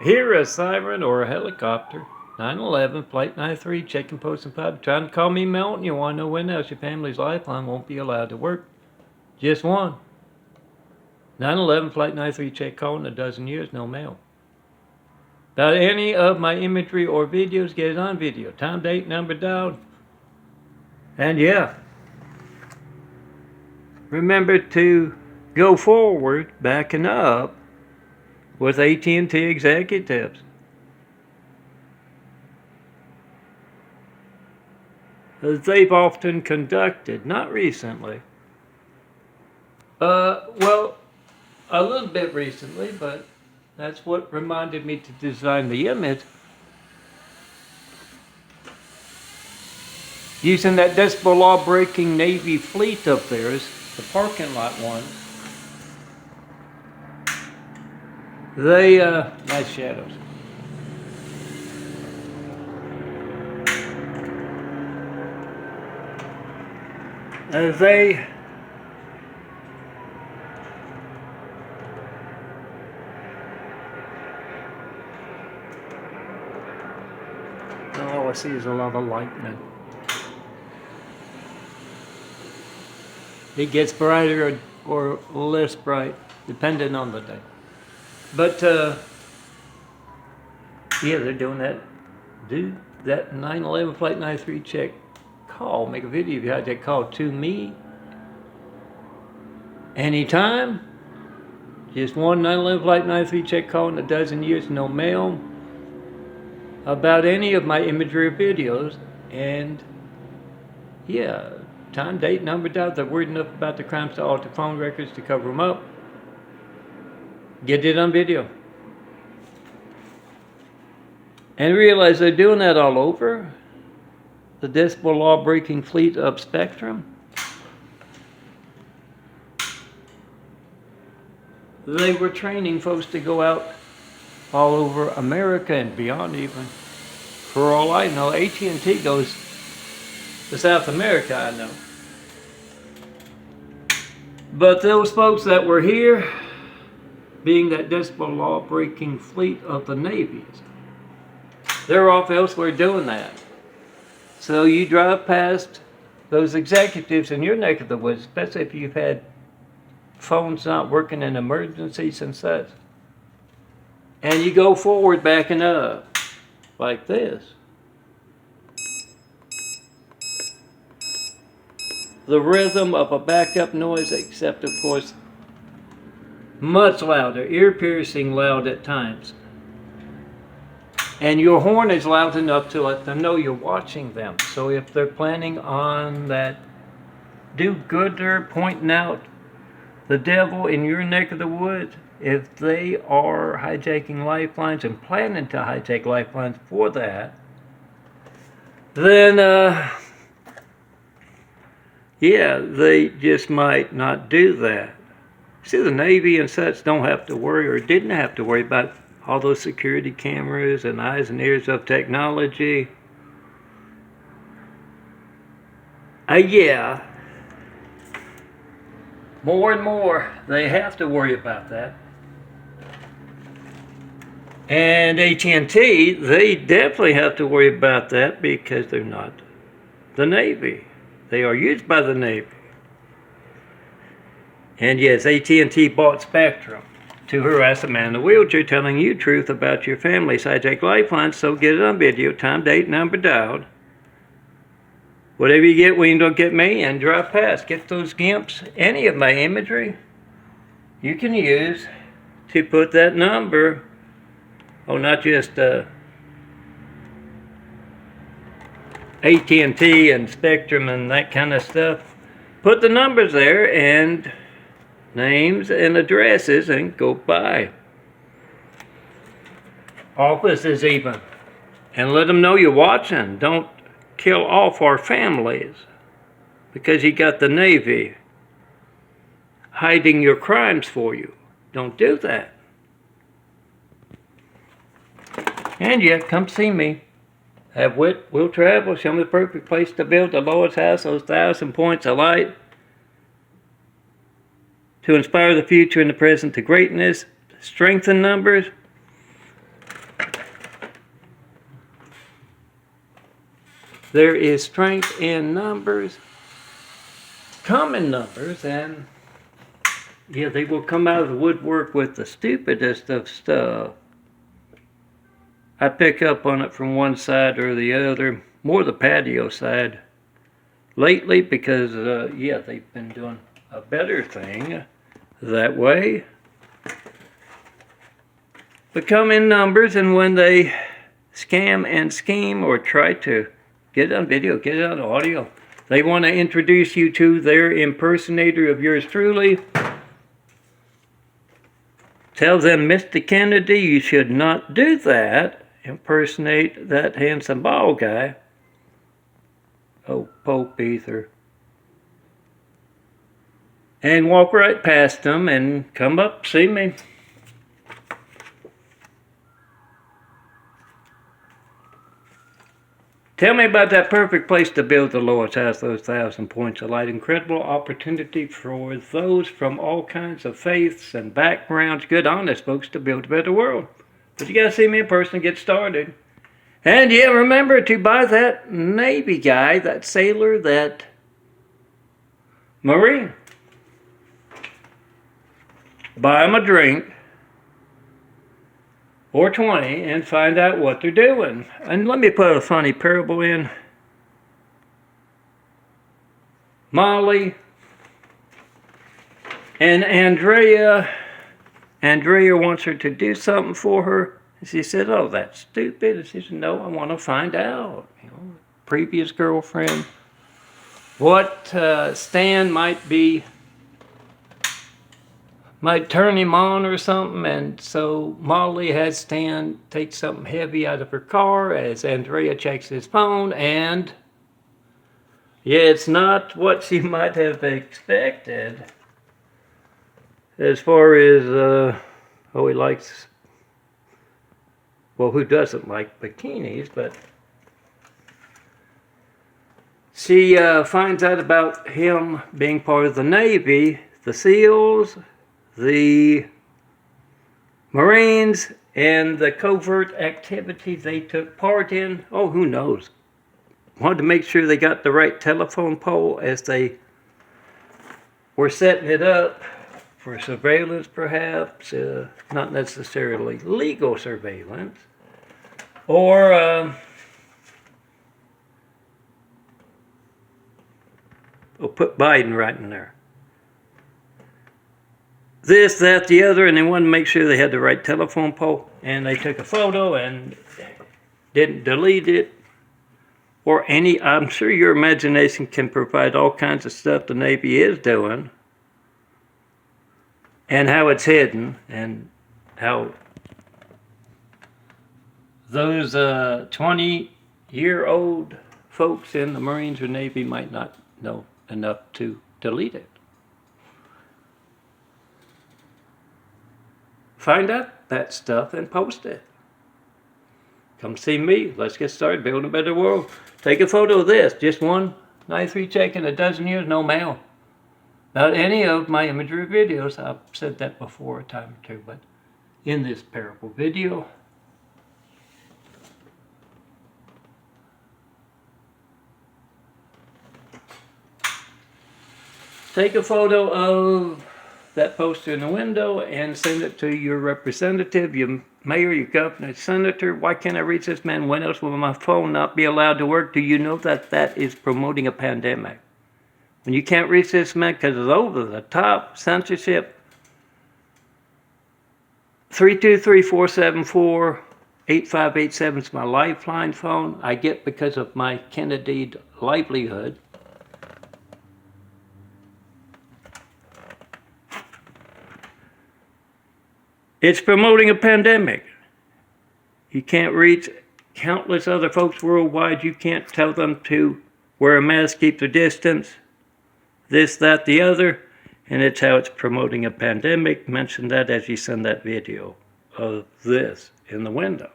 Hear a siren or a helicopter. 911, Flight 93, checking post and pub. Trying to call me Melton. You want to know when else your family's lifeline won't be allowed to work? Just one. 911, Flight 93, check call in a dozen years, no mail. About any of my imagery or videos, get it on video. Time, date, number dialed. And yeah, remember to go forward, backing up with AT&T executives. As they've often conducted, not recently. Well, a little bit recently, but that's what reminded me to design the image. Using that decibel law breaking Navy fleet up there is the parking lot one. They, nice shadows. They all I see is a lot of lightning. It gets brighter or less bright, depending on the day. But, yeah, they're doing that. Do that 911 Flight 93 check call. Make a video if you had that call to me. Anytime. Just one 911 Flight 93 check call in a dozen years, no mail. About any of my imagery or videos. And, yeah, time, date, number, dial. They're worried enough about the crimes to alter phone records to cover them up. Get it on video. And realize they're doing that all over. The decibel law breaking fleet of Spectrum. They were training folks to go out all over America and beyond even. For all I know, AT&T goes to South America, I know. But those folks that were here, being that decibel law breaking fleet of the Navy, they're off elsewhere doing that. So you drive past those executives in your neck of the woods, especially if you've had phones not working in emergencies and such, and you go forward backing up like this. The rhythm of a backup noise, except of course much louder, ear-piercing loud at times. And your horn is loud enough to let them know you're watching them. So if they're planning on that do-gooder pointing out the devil in your neck of the woods, if they are hijacking lifelines and planning to hijack lifelines for that, then, yeah, they just might not do that. See, the Navy and such don't have to worry, or didn't have to worry about all those security cameras and eyes and ears of technology. Yeah, more and more they have to worry about that. And AT&T, they definitely have to worry about that because they're not the Navy. They are used by the Navy. And yes, AT&T bought Spectrum to harass a man in a wheelchair telling you truth about your family's hijacked lifelines, so get it on video, time, date, number dialed. Whatever you get when you don't get me, and drive past. Get those GIMPs, any of my imagery you can use to put that number, not just AT&T and Spectrum and that kind of stuff. Put the numbers there and names and addresses and go by. Offices even. And let them know you're watching. Don't kill off our families because you got the Navy hiding your crimes for you. Don't do that. And yet, come see me. Have wit, will travel, show me the perfect place to build the Lord's house, those 1,000 points of light. To inspire the future and the present to greatness, strengthen numbers, There is strength in numbers, common numbers, and yeah, they will come out of the woodwork with the stupidest of stuff. I pick up on it from one side or the other, more the patio side lately, because yeah, they've been doing a better thing that way. But come in numbers, and when they scam and scheme or try to get it on video, get it on audio, they want to introduce you to their impersonator of yours truly. Tell them, Mr. Kennedy, you should not do that. Impersonate that handsome bald guy. Oh, Pope Ether. And walk right past them and come up, see me. Tell me about that perfect place to build the Lord's house, those 1,000 points of light. Incredible opportunity for those from all kinds of faiths and backgrounds, good, honest folks, to build a better world. But you gotta see me in person to get started. And yeah, remember to buy that Navy guy, that sailor, that Marine. Buy them a drink. Or 20, and find out what they're doing. And let me put a funny parable in. Molly and Andrea wants her to do something for her. And she said, oh, that's stupid. And she said, no, I want to find out. You know, previous girlfriend, what Stan might turn him on or something, and so Molly has Stan take something heavy out of her car as Andrea checks his phone, and yeah, it's not what she might have expected as far as, oh, he likes, well, who doesn't like bikinis, but she finds out about him being part of the Navy, the SEALs, the Marines, and the covert activity they took part in. Oh, who knows? Wanted to make sure they got the right telephone pole as they were setting it up for surveillance, perhaps. Not necessarily legal surveillance. Or, we'll put Biden right in there. This, that, the other, and they wanted to make sure they had the right telephone pole, and they took a photo and didn't delete it, or any. I'm sure your imagination can provide all kinds of stuff the Navy is doing, and how it's hidden, and how those 20-year-old folks in the Marines or Navy might not know enough to delete it. Find out that stuff and post it. Come see me. Let's get started building a better world. Take a photo of this. Just one 93 check in a dozen years, no mail. Not any of my imagery videos. I've said that before a time or two, but in this parable video, take a photo of that poster in the window and send it to your representative, your mayor, your governor, senator. Why can't I reach this man? When else will my phone not be allowed to work? Do you know that that is promoting a pandemic? When you can't reach this man because it's over the top censorship, 323-474-8587 is my lifeline phone. I get because of my Kennedy livelihood. It's promoting a pandemic. You can't reach countless other folks worldwide. You can't tell them to wear a mask, keep their distance, this, that, the other. And it's how it's promoting a pandemic. Mention that as you send that video of this in the window.